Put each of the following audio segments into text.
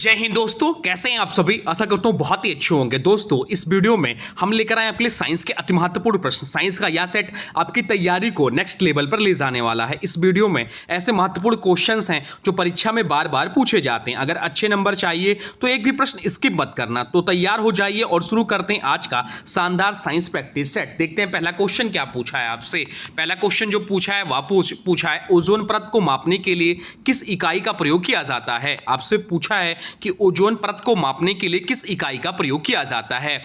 जय हिंद दोस्तों, कैसे हैं आप सभी। आशा करता हूं बहुत ही अच्छे होंगे। दोस्तों इस वीडियो में हम लेकर आए आपके लिए साइंस के अति महत्वपूर्ण प्रश्न। साइंस का यह सेट आपकी तैयारी को नेक्स्ट लेवल पर ले जाने वाला है। इस वीडियो में ऐसे महत्वपूर्ण क्वेश्चंस हैं जो परीक्षा में बार बार पूछे जाते हैं। अगर अच्छे नंबर चाहिए तो एक भी प्रश्न स्किप मत करना। तो तैयार हो जाइए और शुरू करते हैं आज का शानदार साइंस प्रैक्टिस सेट। देखते हैं पहला क्वेश्चन क्या पूछा है आपसे। पहला क्वेश्चन जो पूछा है वह पूछा है ओजोन परत को मापने के लिए किस इकाई का प्रयोग किया जाता है। आपसे पूछा है कि ओजोन परत को मापने के लिए किस इकाई का प्रयोग किया जाता है।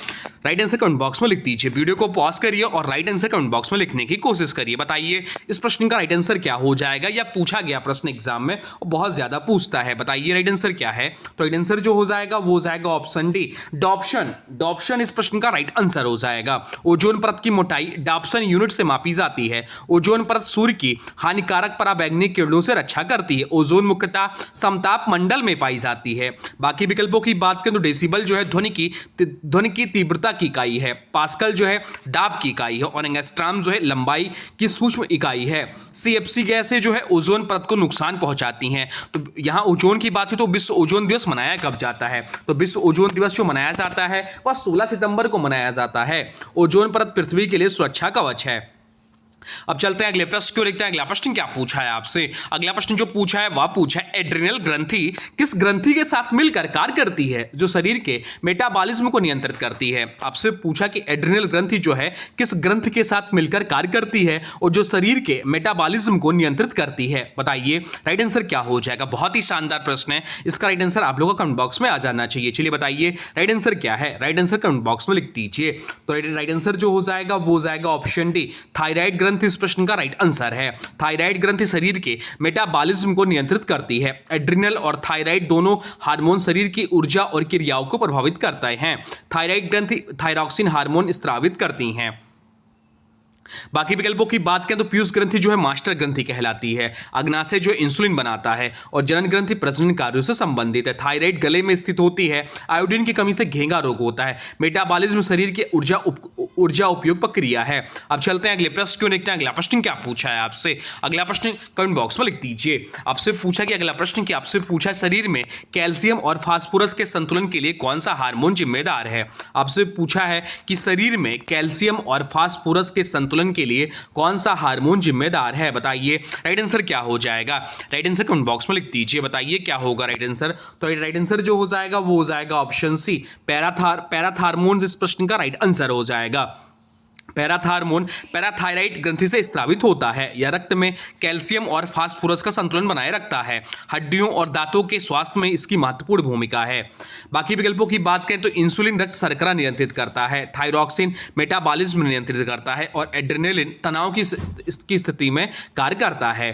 राइट आंसर कमेंट बॉक्स में लिख दीजिए। वीडियो को पॉज करिए और राइट आंसर कमेंट बॉक्स में लिखने की कोशिश करिए। बताइए इस प्रश्न का राइट आंसर क्या हो जाएगा। या पूछा गया प्रश्न एग्जाम में और बहुत ज्यादा पूछता है। बताइए राइट आंसर क्या है। तो राइट आंसर जो हो जाएगा वो हो जाएगा ऑप्शन डी, डॉप्शन इस प्रश्न का राइट आंसर हो जाएगा। ओजोन परत की मोटाई डॉप्शन यूनिट से मापी जाती है। ओजोन परत सूर्य की हानिकारक पराबैंगनी किरणों से रक्षा करती है। ओजोन मुख्यतः समताप मंडल में पाई जाती है। बाकी विकल्पों की बात करें तो डेसिबल जो है ध्वनि की तीव्रता की इकाई है। पास्कल जो है दाब की इकाई है और एंगस्ट्रॉम जो है लंबाई की सूक्ष्म इकाई है। सीएफसी गैसें जो है ओजोन परत को नुकसान पहुंचाती हैं। तो यहां ओजोन की बात है तो विश्व ओजोन दिवस मनाया कब जाता है। तो विश्व ओजोन दिवस जो मनाया जाता है वह 16 सितंबर को मनाया जाता है। ओजोन परत पृथ्वी के लिए सुरक्षा कवच है। अब चलते हैं अगले प्रश्न को देखते हैं। अगला प्रश्न क्या पूछा है आपसे। अगला प्रश्न जो पूछा है वह पूछा है एड्रिनल ग्रंथि किस ग्रंथि के साथ मिलकर कार्य करती है जो शरीर के मेटाबॉलिज्म को नियंत्रित करती है। आपसे पूछा कि एड्रिनल ग्रंथि जो है किस ग्रंथ के साथ मिलकर कार्य करती है और जो शरीर के मेटाबॉलिज्म को नियंत्रित करती है। बताइए राइट आंसर क्या हो जाएगा। बहुत ही शानदार प्रश्न है। इसका राइट आंसर आप लोगों को कमेंट बॉक्स में आ जाना चाहिए। चलिए बताइए राइट आंसर क्या है। राइट आंसर कमेंट बॉक्स में लिख दीजिए। तो राइट आंसर जो हो जाएगा वो हो जाएगा ऑप्शन डी, थायराइड ग्रंथि इस प्रश्न का राइट आंसर है। थायराइड ग्रंथि शरीर के मेटाबॉलिज्म को नियंत्रित करती है। एड्रिनल और थायराइड दोनों हार्मोन शरीर की ऊर्जा और क्रियाओं को प्रभावित करते हैं। थायराइड ग्रंथि थायरॉक्सिन हार्मोन स्रावित करती हैं। बाकी विकल्पों की बात करें तो पीयूष ग्रंथि जो है मास्टर ग्रंथि कहलाती है। अग्नाशय जो इंसुलिन बनाता है और जनन ग्रंथि प्रजनन कार्यों से संबंधित है। थायराइड गले में स्थित होती है। आयोडीन की कमी से घेंगा रोग होता है। मेटाबॉलिज्म शरीर के ऊर्जा उपयोग प्रक्रिया है। अब चलते हैं अगले प्रश्न क्यों देखते हैं। अगला प्रश्न क्या पूछा है आपसे। अगला प्रश्न कमेंट बॉक्स में लिख दीजिए। आपसे पूछा कि अगला प्रश्न क्या आपसे पूछा है शरीर में कैल्शियम और फास्फोरस के संतुलन के लिए कौन सा हार्मोन जिम्मेदार है। आपसे पूछा है कि शरीर में कैल्शियम और फास्फोरस के संतुलन के लिए कौन सा हार्मोन जिम्मेदार है। बताइए राइट आंसर क्या हो जाएगा। राइट आंसर कमेंट बॉक्स में लिख दीजिए। बताइए क्या होगा राइट आंसर। तो राइट आंसर जो हो जाएगा वो हो जाएगा ऑप्शन सी, पैराथार्मोन इस प्रश्न का राइट आंसर हो जाएगा। पैराथार्मोन पैराथायराइड ग्रंथि से स्रावित होता है। यह रक्त में कैल्शियम और फास्फोरस का संतुलन बनाए रखता है। हड्डियों और दांतों के स्वास्थ्य में इसकी महत्वपूर्ण भूमिका है। बाकी विकल्पों की बात करें तो इंसुलिन रक्त शर्करा नियंत्रित करता है। थायरॉक्सिन मेटाबॉलिज्म नियंत्रित करता है और एड्रेनालिन तनाव की स्थिति में कार्य करता है।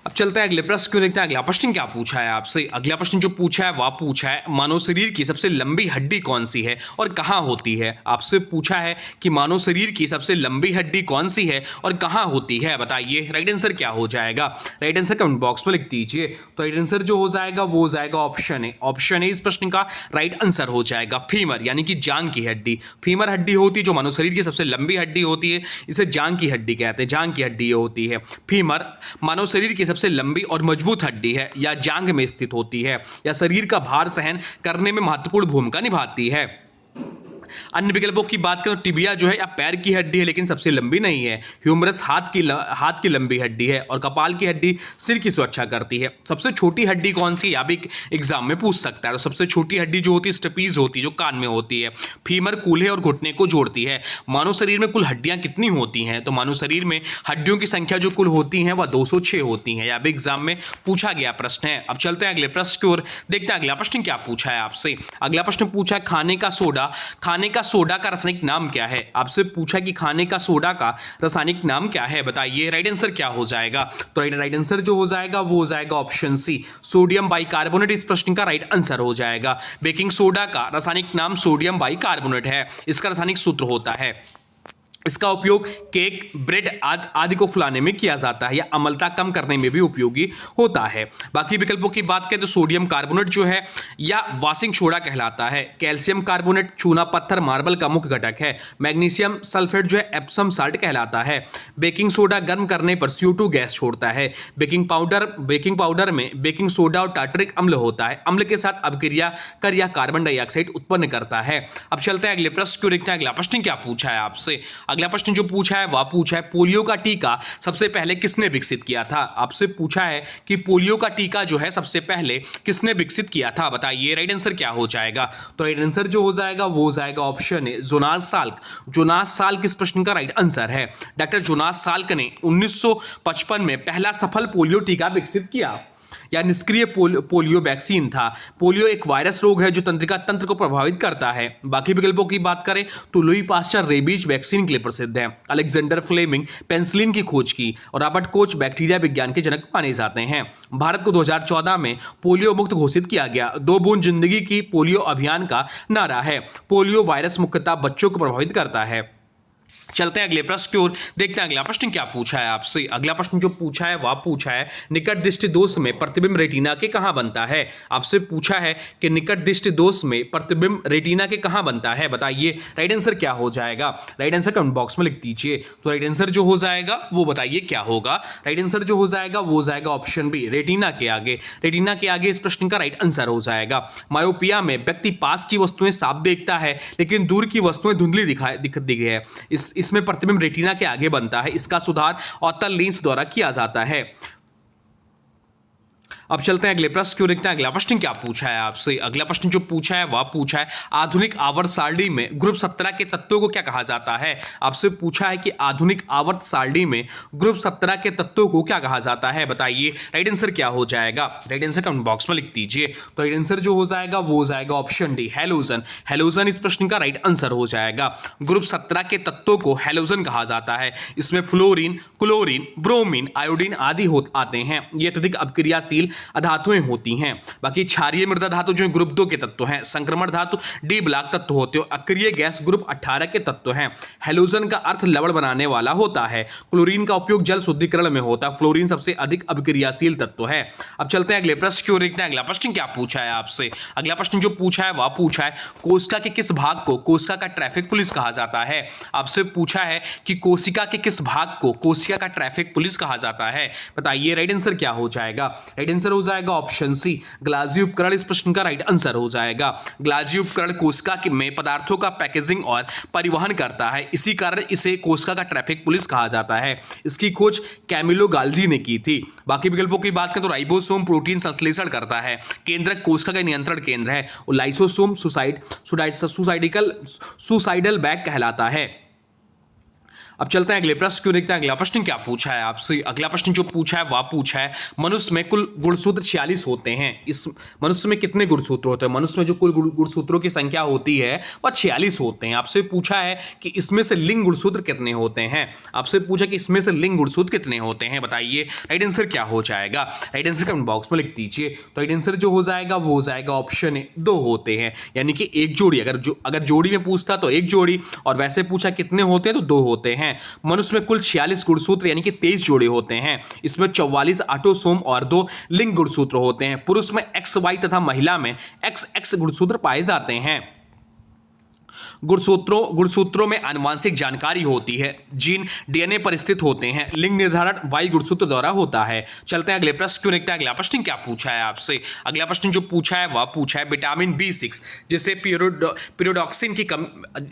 अब चलते हैं अगले प्रश्न को देखते हैं। अगला प्रश्न क्या पूछा है आपसे। अगला प्रश्न जो पूछा है वह पूछा है मानव शरीर की सबसे लंबी हड्डी कौन सी है और कहां होती है। आपसे पूछा है कि मानव शरीर की सबसे लंबी हड्डी कौन सी है और कहां होती है। बताइए राइट आंसर क्या हो जाएगा। राइट आंसर कमेंट बॉक्स में लिख दीजिए। तो राइट आंसर जो हो जाएगा वो हो जाएगा ऑप्शन ए। ऑप्शन ए इस प्रश्न का राइट आंसर हो जाएगा। फीमर यानी कि जांग की हड्डी। फीमर हड्डी होती है जो मानव शरीर की सबसे लंबी हड्डी होती है। इसे जांग की हड्डी कहते हैं। जांग की हड्डी होती है। फीमर मानव शरीर की सबसे लंबी और मजबूत हड्डी है या जांग में स्थित होती है या शरीर का भार सहन करने में महत्वपूर्ण भूमिका निभाती है। अन्य विकल्पों की बात करें तो टिबिया जो है या पैर की हड्डी है लेकिन सबसे लंबी नहीं है। ह्यूमरस हाथ की लंबी हड्डी है और कपाल की हड्डी सिर की सुरक्षा करती है। सबसे छोटी हड्डी कौन सी या भी एग्जाम में पूछ सकता है। तो सबसे छोटी हड्डी जो होती है स्टेपीज होती है जो कान में होती है। फीमर कूल्हे और घुटने को जोड़ती है। मानव शरीर में कुल हड्डियां कितनी होती हैं। तो मानव शरीर में हड्डियों की संख्या जो कुल होती है वह 206 होती हैं। या भी एग्जाम में पूछा गया प्रश्न है। अब चलते हैं अगले प्रश्न की ओर देखते हैं। अगला प्रश्न क्या पूछा है आपसे। अगला प्रश्न पूछा है खाने का सोडा का रासायनिक नाम क्या है। आपसे पूछा कि खाने का सोडा का रासायनिक नाम क्या है। बताइए राइट आंसर क्या हो जाएगा। तो राइट आंसर जो हो जाएगा वो हो जाएगा ऑप्शन सी, सोडियम बाइकार्बोनेट इस प्रश्न का राइट आंसर हो जाएगा। बेकिंग सोडा का रासायनिक नाम सोडियम बाइकार्बोनेट है। इसका रासायनिक सूत्र होता है इसका उपयोग केक, ब्रेड आदि को फुलाने में किया जाता है या अम्लता कम करने में भी उपयोगी होता है। बाकी विकल्पों की बात करें तो सोडियम कार्बोनेट जो है या वाशिंग सोडा कहलाता है। कैल्शियम कार्बोनेट चूना पत्थर मार्बल का मुख्य घटक है। मैग्नीशियम सल्फेट जो है एप्सम साल्ट कहलाता है। बेकिंग सोडा गर्म करने पर CO2 गैस छोड़ता है। बेकिंग पाउडर में बेकिंग सोडा और टार्टरिक अम्ल होता है। अम्ल के साथ अपक्रिया कर यह कार्बन डाइऑक्साइड उत्पन्न करता है। अब चलते हैं अगले प्रश्न को देखते हैं। अगला प्रश्न क्या पूछा है आपसे। अगला प्रश्न जो पूछा है वह पूछा है पोलियो का टीका सबसे पहले किसने विकसित किया था। आपसे पूछा है कि पोलियो का टीका जो है सबसे पहले किसने विकसित किया था, बताइए राइट आंसर क्या हो जाएगा। तो राइट आंसर जो हो जाएगा वो हो जाएगा ऑप्शन है जोनास साल्क। जोनास साल्क इस प्रश्न का राइट आंसर है। डॉक्टर जोनास साल्क ने 1955 में पहला सफल पोलियो टीका विकसित किया या निष्क्रिय पोलियो वैक्सीन था। पोलियो एक वायरस रोग है जो तंत्रिका तंत्र को प्रभावित करता है। बाकी विकल्पों की बात करें तो लुई पास्चर रेबीज वैक्सीन के लिए प्रसिद्ध है। अलेक्जेंडर फ्लेमिंग पेनिसिलिन की खोज की और रॉबर्ट कोच बैक्टीरिया विज्ञान के जनक माने जाते हैं। भारत को 2014 में पोलियो मुक्त घोषित किया गया। 2 बूंद जिंदगी की पोलियो अभियान का नारा है। पोलियो वायरस मुख्यतः बच्चों को प्रभावित करता है। चलते हैं अगले प्रश्न की ओर, देखते हैं अगला प्रश्न क्या पूछा है आपसे। अगला प्रश्न जो पूछा है वह पूछा है निकट दृष्टि दोष में प्रतिबिंब रेटिना के कहां बनता है। आपसे पूछा है कि निकट दृष्टि दोष में प्रतिबिंब रेटिना के कहां बनता है, बताइए राइट आंसर क्या हो जाएगा। राइट आंसर कमेंट बॉक्स में लिख दीजिए। तो राइट आंसर जो हो जाएगा वो बताइए क्या होगा। राइट आंसर जो हो जाएगा वो हो जाएगा ऑप्शन बी रेटिना के आगे। रेटिना के आगे इस प्रश्न का राइट आंसर हो जाएगा। मायोपिया में व्यक्ति पास की वस्तुएं साफ देखता है लेकिन दूर की वस्तुएं धुंधली दिखती है। इसमें प्रतिबिंब रेटिना के आगे बनता है। इसका सुधार अवतल लेंस द्वारा किया जाता है। अब चलते हैं अगले प्रश्न को देखते हैं। अगला प्रश्न क्या पूछा है आपसे। अगला प्रश्न जो पूछा है वह पूछा है आधुनिक आवर्त सारणी में ग्रुप 17 के तत्वों को क्या कहा जाता है। आपसे पूछा है कि आधुनिक आवर्त सारणी में ग्रुप 17 के तत्वों को क्या कहा जाता है, बताइए राइट आंसर क्या हो जाएगा। राइट आंसर कमेंट बॉक्स में लिख दीजिए। तो राइट आंसर जो हो जाएगा वो हो जाएगा ऑप्शन डी हेलोजन। हेलोजन इस प्रश्न का राइट आंसर हो जाएगा। ग्रुप 17 के तत्वों को हेलोजन कहा जाता है। इसमें फ्लोरीन, क्लोरीन, ब्रोमीन, आयोडीन आदि आते हैं। ये अत्यधिक अपक्रियाशील धातुएं होती हैं। बाकी क्षारीय मृदा धातु जो ग्रुप 2 के तत्व हैं। संक्रमण धातु डी ब्लॉक तत्व होते हो। अक्रिय गैस ग्रुप 18 के तत्व हैं। हेलोजन का अर्थ लवण बनाने वाला होता है। क्लोरीन का उपयोग जल शुद्धिकरण में होता है। फ्लोरीन सबसे अधिक अभिक्रियाशील तत्व है। अब चलते हैं अगले प्रश्न की ओर, देखते हैं अगला प्रश्न क्या पूछा है आपसे। अगला प्रश्न जो पूछा है वह पूछा है कोशिका के किस भाग को कोशिका का ट्रैफिक पुलिस कहा जाता है। आपसे पूछा है कि कोशिका के किस भाग को कोशिका का ट्रैफिक पुलिस कहा जाता है, बताइए राइट आंसर क्या हो जाएगा। राइट आंसर हो जाएगा ऑप्शन सी ग्लाजी उपकरण इस प्रश्न का राइट आंसर हो जाएगा। ग्लाजी उपकरण कोशिका में पदार्थों का पैकेजिंग और परिवहन करता है। इसी कारण इसे कोशिका का ट्रैफिक पुलिस कहा जाता है। इसकी खोज कैमिलो गाल्जी ने की थी। बाकी विकल्पों की बात करें तो राइबोसोम प्रोटीन संश्लेषण करता है। केंद्रक कोशिका का नियंत्रण केंद्र है। और लाइसोसोम सुसाइडल बैग कहलाता है। अब चलते हैं अगले प्रश्न को देखते हैं। अगला प्रश्न क्या पूछा है आपसे। अगला प्रश्न जो पूछा है वह पूछा है मनुष्य में कुल गुणसूत्र 46 होते हैं। इस मनुष्य में कितने गुणसूत्र होते हैं। मनुष्य में जो कुल गुणसूत्रों की संख्या होती है वह 46 होते हैं। आपसे पूछा है कि इसमें से लिंग गुणसूत्र कितने होते हैं। आपसे पूछा कि इसमें से लिंग गुणसूत्र कितने होते हैं, बताइए राइट आंसर क्या हो जाएगा। राइट आंसर कमेंट बॉक्स में लिख दीजिए। तो राइट आंसर जो हो जाएगा वो हो जाएगा ऑप्शन ए 2 होते हैं। यानी कि एक जोड़ी, अगर जोड़ी में पूछता तो एक जोड़ी और वैसे पूछा कितने होते हैं तो 2 होते हैं। मनुष्य में कुल 46 गुणसूत्र यानी कि 23 जोड़े होते हैं। इसमें 44 ऑटोसोम और 2 लिंग गुणसूत्र होते हैं। पुरुष में XY तथा महिला में XX गुणसूत्र पाए जाते हैं। गुणसूत्रों में आनुवंशिक जानकारी होती है। जीन DNA पर स्थित होते हैं। लिंग निर्धारण Y गुणसूत्र द्वारा होता है। चलते हैं अगले प्रश्न को देखते हैं। अगला प्रश्न क्या पूछा है आपसे। अगला प्रश्न जो पूछा है वह पूछा है विटामिन B6 जिसे pyridoxine की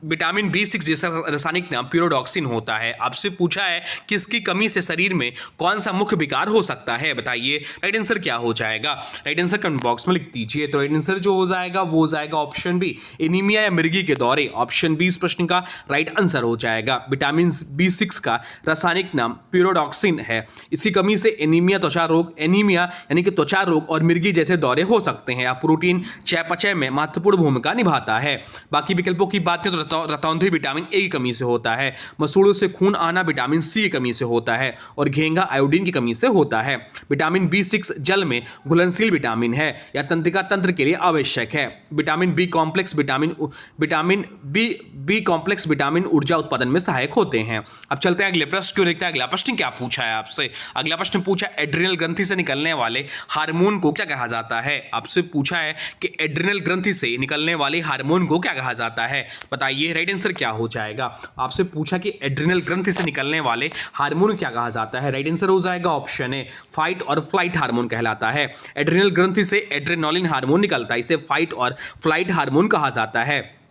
विटामिन B6 जैसा रासायनिक नाम pyridoxine होता है। आपसे पूछा है कि इसकी कमी से शरीर में कौन सा मुख्य विकार हो सकता है, बताइए राइट आंसर क्या हो जाएगा। राइट आंसर कमेंट बॉक्स में लिख दीजिए। तो राइट आंसर जो हो जाएगा वो हो जाएगा ऑप्शन बी एनीमिया या मिर्गी के दौरे। ऑप्शन बी इस प्रश्न का राइट आंसर हो जाएगा। विटामिन B6 का रासायनिक नाम pyridoxine है। इसी कमी से एनीमिया यानी कि त्वचा रोग और मिर्गी जैसे दौरे हो सकते हैं। प्रोटीन चयापचय में महत्वपूर्ण भूमिका निभाता है। बाकी विकल्पों की बात करें तो रतौंधी विटामिन ए की कमी से होता है। मसूड़ों से खून आना विटामिन सी की कमी से होता है और घेंगा आयोडीन की कमी से होता है। विटामिन B6 जल में घुलनशील विटामिन है या तंत्रिका तंत्र के लिए आवश्यक है। Vitamin B complex vitamin vitamin B complex vitamin ऊर्जा उत्पादन में सहायक होते हैं। अब चलते हैं अगले प्रश्न को देखते हैं। अगला प्रश्न क्या पूछा है आपसे। अगला प्रश्न पूछा एड्रिनल ग्रंथि से निकलने वाले हार्मोन को क्या कहा जाता है। आपसे पूछा है कि एड्रिनल ग्रंथि से निकलने वाले हार्मोन को क्या कहा जाता है, बताइए राइट आंसर क्या हो जाएगा। आपसे पूछा कि एड्रिनल ग्रंथि से निकलने वाले हार्मोन क्या कहा जाता है, राइट आंसर हो जाएगा ऑप्शन ए फाइट और फ्लाइट हार्मोन कहलाता है। एड्रिनल ग्रंथि से एड्रेनालिन हार्मोन निकलता है, इसे फाइट और फ्लाइट हार्मोन कहा जाता है।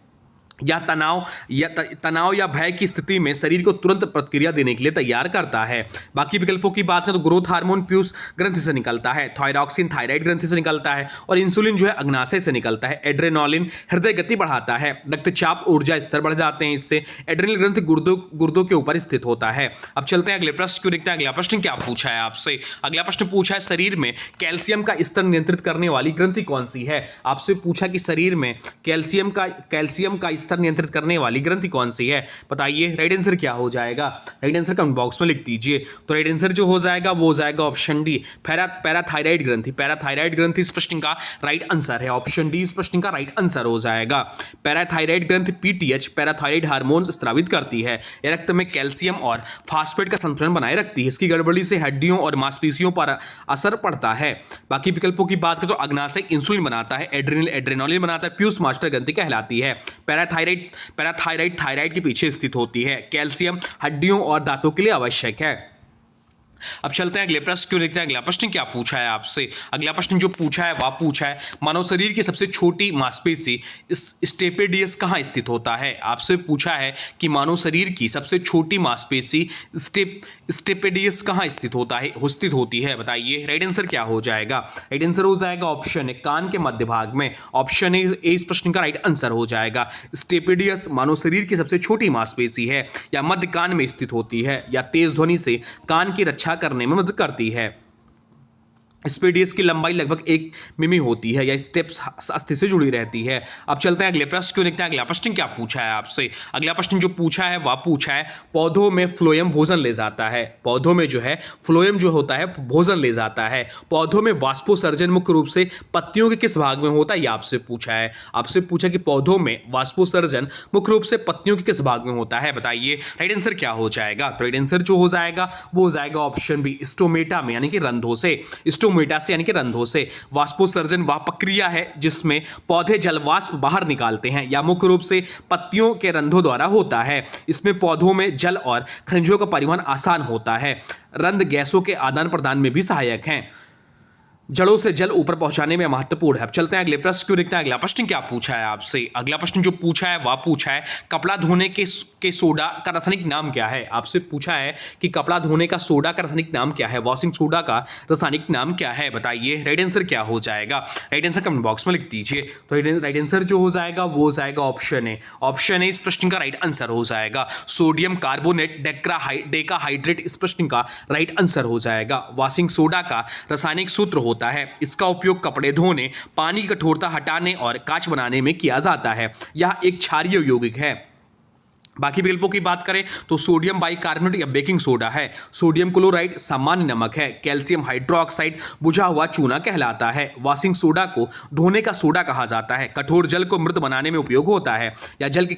या तनाव या भय की स्थिति में शरीर को तुरंत प्रतिक्रिया देने के लिए तैयार करता है। बाकी विकल्पों की बात करें तो ग्रोथ हार्मोन पीयूष ग्रंथि से निकलता है, थायरॉक्सिन थायराइड ग्रंथि से निकलता है और इंसुलिन जो है अग्नाशय से निकलता है। एड्रेनालिन हृदय गति बढ़ाता है, रक्तचाप ऊर्जा स्तर बढ़ जाते हैं इससे। एड्रेनल ग्रंथि गुर्दों के ऊपर स्थित होता है। अब चलते हैं अगले प्रश्न को देखते हैं। अगला प्रश्न क्या पूछा है आपसे। अगला प्रश्न पूछा है शरीर में कैल्शियम का स्तर नियंत्रित करने वाली ग्रंथि कौन सी है। आपसे पूछा कि शरीर में कैल्शियम का स्तर नियंत्रित करने वाली ग्रंथि कौन सी है, बताइए राइट आंसर क्या हो जाएगा। राइट आंसर कमेंट बॉक्स में लिख दीजिए। तो राइट आंसर जो हो जाएगा वो हो जाएगा ऑप्शन डी पैराथायराइड ग्रंथि। पैराथायराइड ग्रंथि इस प्रश्न का राइट आंसर है, ऑप्शन डी इस प्रश्न का राइट आंसर हो जाएगा। पैराथायराइड ग्रंथि पीटीएच पैराथायराइड हार्मोन स्रावित करती है। यह रक्त में कैल्शियम और फास्फेट का संतुलन बनाए रखती है। इसकी गड़बड़ी से हड्डियों और मांसपेशियों पर असर पड़ता है। बाकी विकल्पों की बात करें तो अग्नाशय इंसुलिन बनाता है, एड्रेनालिन बनाता है, पीयूष मास्टर ग्रंथि कहलाती है। पैराथायराइड थायराइड के पीछे स्थित होती है। कैल्शियम हड्डियों और दांतों के लिए आवश्यक है। अब चलते हैं अगले प्रश्न को देखते हैं। अगला प्रश्न क्या पूछा है आपसे। अगला प्रश्न जो पूछा है वह पूछा है मानव शरीर की सबसे छोटी मांसपेशी स्टेपेडियस कहाँ स्थित होता है। आपसे पूछा है कि मानव शरीर की सबसे छोटी मांसपेशी स्टेपेडियस कहाँ स्थित होती है, बताइए राइट आंसर क्या हो जाएगा। राइट आंसर हो जाएगा ऑप्शन ए कान के मध्य भाग में, ऑप्शन ए इस प्रश्न का राइट आंसर हो जाएगा। स्टेपेडियस मानव शरीर की सबसे छोटी मांसपेशी है, या मध्य कान में स्थित होती है, या तेज ध्वनि से कान की रक्षा करने में मदद करती है। स्पेडियस की लंबाई लगभग 1 मिमी होती है, या स्टेप्स अस्थि से जुड़ी रहती है। अब चलते हैं अगले प्रश्न को देखते हैं। अगला प्रश्न क्या पूछा है आपसे। अगला प्रश्न जो पूछा है वह पूछा है पौधों में फ्लोएम भोजन ले जाता है। पौधों में जो है फ्लोएम जो होता है भोजन ले जाता है। पौधों में वाष्पोसर्जन मुख्य रूप से पत्तियों के किस भाग में होता है, यह आपसे पूछा है। आपसे पूछा कि पौधों में वाष्पोसर्जन मुख्य रूप से पत्तियों के किस भाग में होता है, बताइए राइट आंसर क्या हो जाएगा। तो राइट आंसर जो हो जाएगा वो हो जाएगा ऑप्शन बी स्टोमेटा में, यानी कि रंध्रों से। स्टोमेटा से यानी कि रंध्रों से। वाष्पोसर्जन वह प्रक्रिया है जिसमें पौधे जलवाष्प बाहर निकालते हैं, या मुख्य रूप से पत्तियों के रंध्रों द्वारा होता है। इसमें पौधों में जल और खनिजों का परिवहन आसान होता है। रंध्र गैसों के आदान प्रदान में भी सहायक हैं, जड़ों से जल ऊपर पहुंचाने में महत्वपूर्ण है। अब चलते हैं अगले प्रश्न को देखते हैं। अगला प्रश्न क्या पूछा है आपसे। अगला प्रश्न जो पूछा है वह पूछा है कपड़ा धोने के सोडा का रासायनिक नाम क्या है। आपसे पूछा है कि कपड़ा धोने का सोडा का रासायनिक नाम क्या है, वॉशिंग सोडा का रासायनिक नाम क्या है, बताइए राइट आंसर क्या हो जाएगा। राइट आंसर कमेंट बॉक्स में लिख दीजिए। तो राइट आंसर जो हो जाएगा वो हो जाएगा ऑप्शन ए। ऑप्शन ए इस प्रश्न का राइट आंसर हो जाएगा। सोडियम कार्बोनेट डेकाहाइड्रेट इस प्रश्न का राइट आंसर हो जाएगा। वॉशिंग सोडा का रासायनिक सूत्र होता है। इसका उपयोग कपड़े धोने, पानी की कठोरता हटाने और कांच बनाने में किया जाता है। यह एक क्षारीय यौगिक है। बाकी विकल्पों की बात करें तो सोडियम बाइकार्बोनेट या बेकिंग सोडा है। सोडियम क्लोराइड सामान्य नमक है। कैल्शियम हाइड्रोक्साइड बुझा हुआ चूना कहलाता है। वॉशिंग सोडा को धोने का सोडा कहा जाता है। कठोर जल को मृत बनाने में उपयोग होता है, या जल के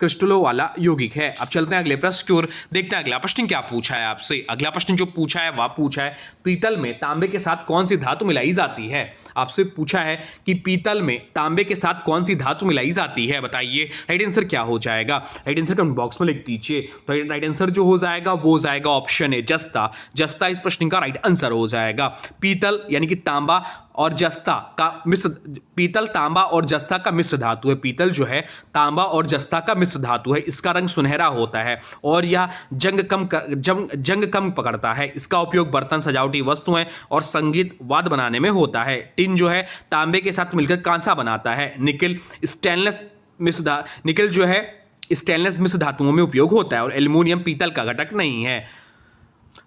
क्रिस्टलों वाला यौगिक है। अब चलते हैं अगले प्रश्न की ओर, देखते हैं अगला प्रश्न क्या पूछा है आपसे। अगला प्रश्न जो पूछा है वह पूछा है पीतल में तांबे के साथ कौन सी धातु मिलाई जाती है। आपसे पूछा है कि पीतल में तांबे के साथ कौन सी धातु मिलाई जाती है, बताइए राइट आंसर क्या हो जाएगा। राइट आंसर कमेंट बॉक्स में लिख दीजिए। तो राइट आंसर जो हो जाएगा वो हो जाएगा ऑप्शन ए जस्ता। जस्ता इस प्रश्न का राइट आंसर हो जाएगा। पीतल यानी कि तांबा और जस्ता का मिश्र, पीतल तांबा और जस्ता का मिश्र धातु है। पीतल जो है तांबा और जस्ता का मिश्र धातु है। इसका रंग सुनहरा होता है और यह जंग कम पकड़ता है। इसका उपयोग बर्तन, सजावटी वस्तुएं और संगीत वाद्य बनाने में होता है। टिन जो है तांबे के साथ मिलकर कांसा बनाता है। निकल जो है स्टेनलेस मिश्र धातुओं में उपयोग होता है, और एल्युमिनियम पीतल का घटक नहीं है।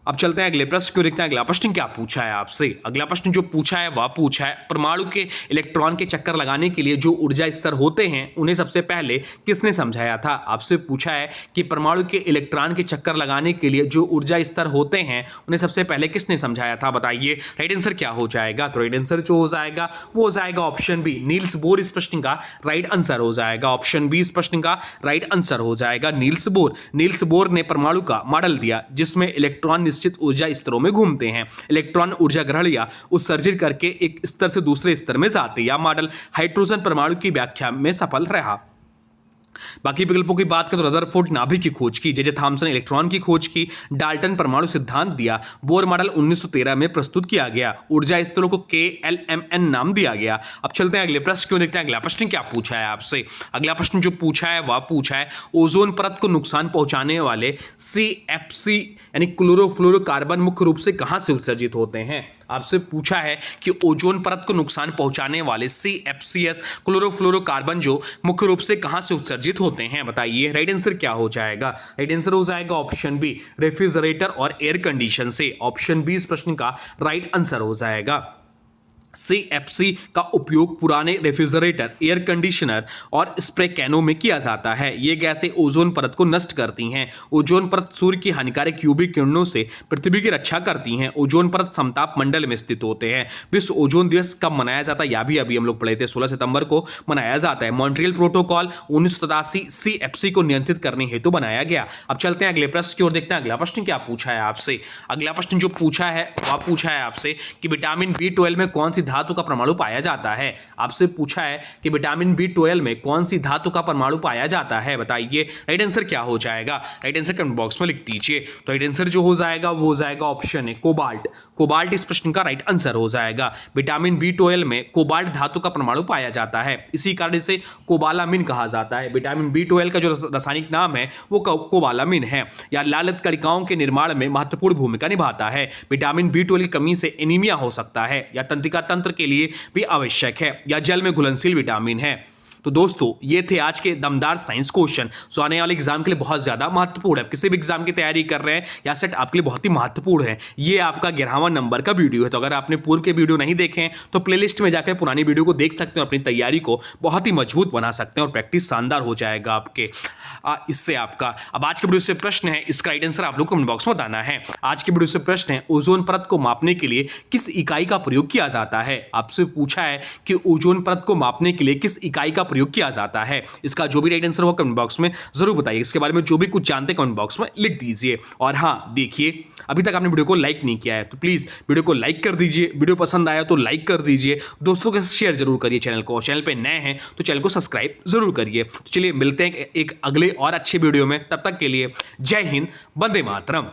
अब चलते हैं अगले प्रश्न को, देखते हैं अगला प्रश्न क्या पूछा है आपसे। अगला प्रश्न जो पूछा है वह पूछा है परमाणु के इलेक्ट्रॉन के चक्कर लगाने के लिए जो ऊर्जा स्तर होते हैं उन्हें सबसे पहले किसने समझाया था। आपसे पूछा है कि परमाणु के इलेक्ट्रॉन के चक्कर लगाने के लिए जो ऊर्जा स्तर होते हैं उन्हें सबसे पहले किसने समझाया था, बताइए राइट आंसर क्या हो जाएगा। तो राइट आंसर जो हो जाएगा वो हो जाएगा ऑप्शन बी, नील्स बोर इस प्रश्न का राइट आंसर हो जाएगा। ऑप्शन बी इस प्रश्न का राइट आंसर हो जाएगा, नील्स बोर। नील्स बोर ने परमाणु का मॉडल दिया जिसमें इलेक्ट्रॉन निश्चित ऊर्जा स्तरों में घूमते हैं। इलेक्ट्रॉन ऊर्जा ग्रहण या उत्सर्जित करके एक स्तर से दूसरे स्तर में जाते हैं। यह मॉडल हाइड्रोजन परमाणु की व्याख्या में सफल रहा। बाकी विकल्पों की बात करें तो रदरफोर्ड नाभिक की खोज की, जे थॉमसन इलेक्ट्रॉन की खोज की, डाल्टन परमाणु सिद्धांत दिया, बोर मॉडल 1913 में प्रस्तुत किया गया, ऊर्जा स्तरों को KLMN नाम दिया गया। अब चलते हैं अगले प्रश्न को, देखते हैं अगला प्रश्न क्या पूछा है आपसे। अगला प्रश्न जो पूछा है वह पूछा है ओजोन परत को नुकसान पहुंचाने वाले CFC यानी क्लोरोफ्लोरोकार्बन मुख्य रूप से कहां से उत्सर्जित होते हैं। आपसे पूछा है कि ओजोन परत को नुकसान पहुंचाने वाले CFCs क्लोरोफ्लोरोकार्बन जो मुख्य रूप से कहां से उत्सर्जित होते हैं, बताइए राइट आंसर क्या हो जाएगा। राइट आंसर हो जाएगा ऑप्शन बी, रेफ्रिजरेटर और एयर कंडीशन से। ऑप्शन बी इस प्रश्न का राइट आंसर हो जाएगा। CFC का उपयोग पुराने रेफ्रिजरेटर, एयर कंडीशनर और स्प्रे कैनों में किया जाता है। ये गैसें ओजोन परत को नष्ट करती हैं। ओजोन परत सूर्य की हानिकारक यूवी किरणों से पृथ्वी की रक्षा करती हैं। ओजोन परत समताप मंडल में स्थित होते हैं। विश्व ओजोन दिवस कब मनाया जाता है, यह भी अभी हम लोग पढ़े थे, 16 सितंबर को मनाया जाता है। मॉन्ट्रियल प्रोटोकॉल 1987 CFC को नियंत्रित करने हेतु बनाया गया। अब चलते हैं अगले प्रश्न की ओर, देखते हैं अगला प्रश्न क्या पूछा है आपसे। अगला प्रश्न जो पूछा है वह पूछा है आपसे कि विटामिन B12 में कौन सी धातु का परमाणु पाया जाता है। आपसे पूछा है कि विटामिन B12 में कौन सी धातु का परमाणु पाया जाता है, बताइए राइट आंसर क्या हो जाएगा। राइट आंसर कमेंट बॉक्स में लिख दीजिए। तो राइट आंसर जो हो जाएगा वो हो जाएगा ऑप्शन है कोबाल्ट। कोबाल्ट इस प्रश्न का राइट आंसर हो जाएगा। विटामिन B12 में कोबाल्ट धातु का परमाणु पाया जाता है, इसी कारण इसे कोबालामिन कहा जाता है। विटामिन B12 का जो रासायनिक नाम है वो कोबालामिन है। या लालत कणिकाओं के निर्माण में महत्वपूर्ण भूमिका निभाता है। विटामिन B12 की कमी से एनीमिया हो सकता है या तंत्रिका तंत्र के लिए भी आवश्यक है, या जल में घुलनशील विटामिन है। तो दोस्तों ये थे आज के दमदार साइंस क्वेश्चन जो आने वाले एग्जाम के लिए बहुत ज्यादा महत्वपूर्ण है। किसी भी एग्जाम की तैयारी कर रहे हैं या सेट आपके लिए बहुत ही महत्वपूर्ण है। ये आपका 11वां नंबर का वीडियो है, तो अगर आपने पूर्व के वीडियो नहीं देखे हैं तो प्लेलिस्ट में जाकर पुरानी वीडियो को देख सकते हैं। अपनी तैयारी को बहुत ही मजबूत बना सकते हैं और प्रैक्टिस शानदार हो जाएगा आपके इससे आपका। अब आज के वीडियो से प्रश्न है, इसका राइट आंसर आप लोग को कमेंट बॉक्स में बताना है। आज के वीडियो से प्रश्न है ओजोन परत को मापने के लिए किस इकाई का प्रयोग किया जाता है। आपसे पूछा है कि ओजोन परत को मापने के लिए किस इकाई का प्रयोग किया जाता है। इसका जो भी राइट आंसर होगा कमेंट बॉक्स में जरूर बताइए। इसके बारे में जो भी कुछ जानते कमेंट बॉक्स में लिख दीजिए। और हाँ देखिए, अभी तक आपने वीडियो को लाइक नहीं किया है तो प्लीज वीडियो को लाइक कर दीजिए। वीडियो पसंद आया तो लाइक कर दीजिए, दोस्तों के साथ शेयर जरूर करिए चैनल को। चैनल पे नए हैं तो चैनल को सब्सक्राइब जरूर करिए। तो चलिए मिलते हैं एक अगले और अच्छे वीडियो में, तब तक के लिए जय हिंद, वंदे मातरम।